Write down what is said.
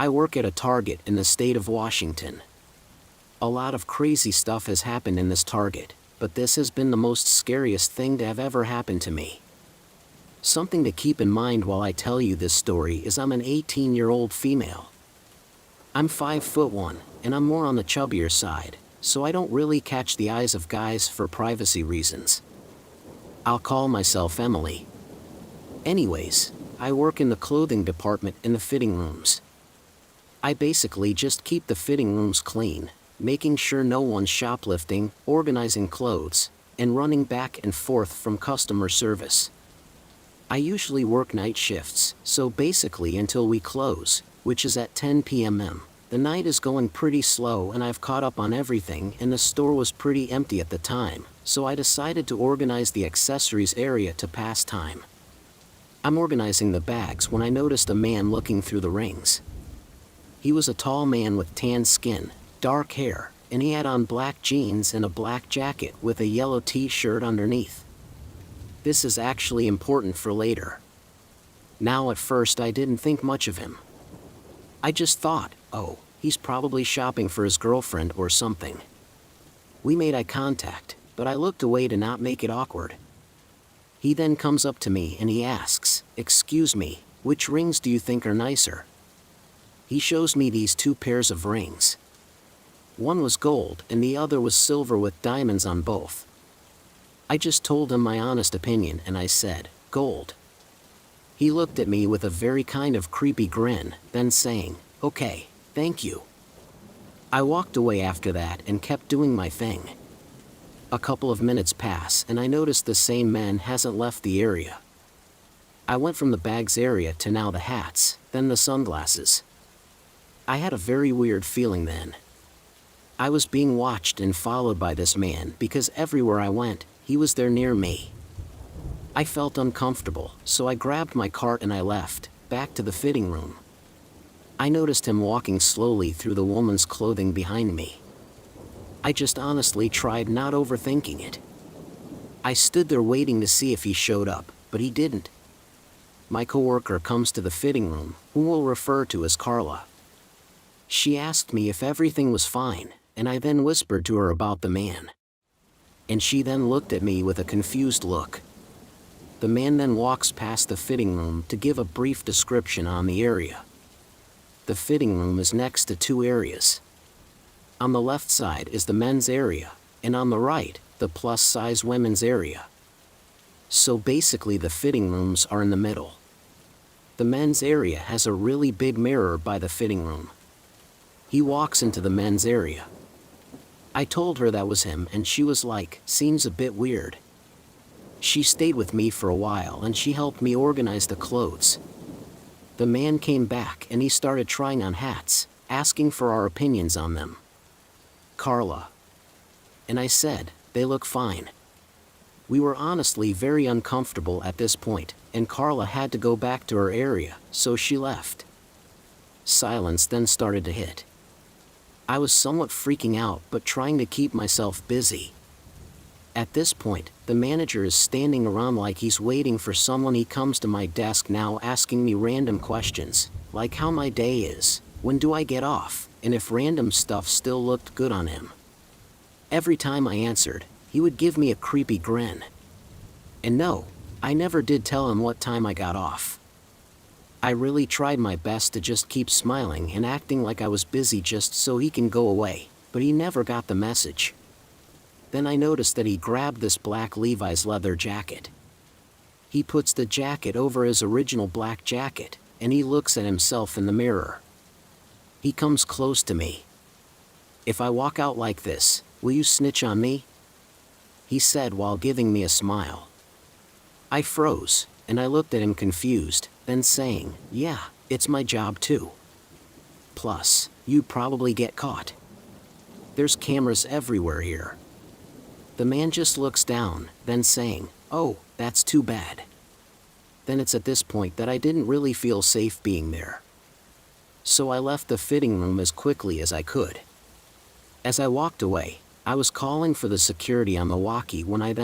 I work at a Target in the state of Washington. A lot of crazy stuff has happened in this Target, but this has been the most scariest thing to have ever happened to me. Something to keep in mind while I tell you this story is I'm an 18-year-old female. I'm 5'1", and I'm more on the chubbier side, so I don't really catch the eyes of guys for privacy reasons. I'll call myself Emily. Anyways, I work in the clothing department in the fitting rooms. I basically just keep the fitting rooms clean, making sure no one's shoplifting, organizing clothes, and running back and forth from customer service. I usually work night shifts, so basically until we close, which is at 10 p.m. The night is going pretty slow and I've caught up on everything, and the store was pretty empty at the time, so I decided to organize the accessories area to pass time. I'm organizing the bags when I noticed a man looking through the rings. He was a tall man with tan skin, dark hair, and he had on black jeans and a black jacket with a yellow t-shirt underneath. This is actually important for later. Now at first I didn't think much of him. I just thought, oh, he's probably shopping for his girlfriend or something. We made eye contact, but I looked away to not make it awkward. He then comes up to me and he asks, "Excuse me, which rings do you think are nicer?" He shows me these two pairs of rings. One was gold and the other was silver with diamonds on both. I just told him my honest opinion and I said, "Gold." He looked at me with a very kind of creepy grin, then saying, "Okay, thank you." I walked away after that and kept doing my thing. A couple of minutes pass and I noticed the same man hasn't left the area. I went from the bags area to now the hats, then the sunglasses. I had a very weird feeling then. I was being watched and followed by this man because everywhere I went, he was there near me. I felt uncomfortable, so I grabbed my cart and I left, back to the fitting room. I noticed him walking slowly through the woman's clothing behind me. I just honestly tried not overthinking it. I stood there waiting to see if he showed up, but he didn't. My coworker comes to the fitting room, whom we'll refer to as Carla. She asked me if everything was fine, and I then whispered to her about the man. And she then looked at me with a confused look. The man then walks past the fitting room to give a brief description on the area. The fitting room is next to two areas. On the left side is the men's area, and on the right, the plus-size women's area. So basically the fitting rooms are in the middle. The men's area has a really big mirror by the fitting room. He walks into the men's area. I told her that was him and she was like, "Seems a bit weird." She stayed with me for a while and she helped me organize the clothes. The man came back and he started trying on hats, asking for our opinions on them. Carla. And I said, "They look fine." We were honestly very uncomfortable at this point, and Carla had to go back to her area, so she left. Silence then started to hit. I was somewhat freaking out but trying to keep myself busy. At this point, the manager is standing around like he's waiting for someone. He comes to my desk now asking me random questions, like how my day is, when do I get off, and if random stuff still looked good on him. Every time I answered, he would give me a creepy grin. And no, I never did tell him what time I got off. I really tried my best to just keep smiling and acting like I was busy just so he can go away, but he never got the message. Then I noticed that he grabbed this black Levi's leather jacket. He puts the jacket over his original black jacket, and he looks at himself in the mirror. He comes close to me. "If I walk out like this, will you snitch on me?" he said while giving me a smile. I froze, and I looked at him confused, then saying, "Yeah, it's my job too. Plus, you'd probably get caught. There's cameras everywhere here." The man just looks down, then saying, "Oh, that's too bad." Then it's at this point that I didn't really feel safe being there. So I left the fitting room as quickly as I could. As I walked away, I was calling for the security on the walkie when I then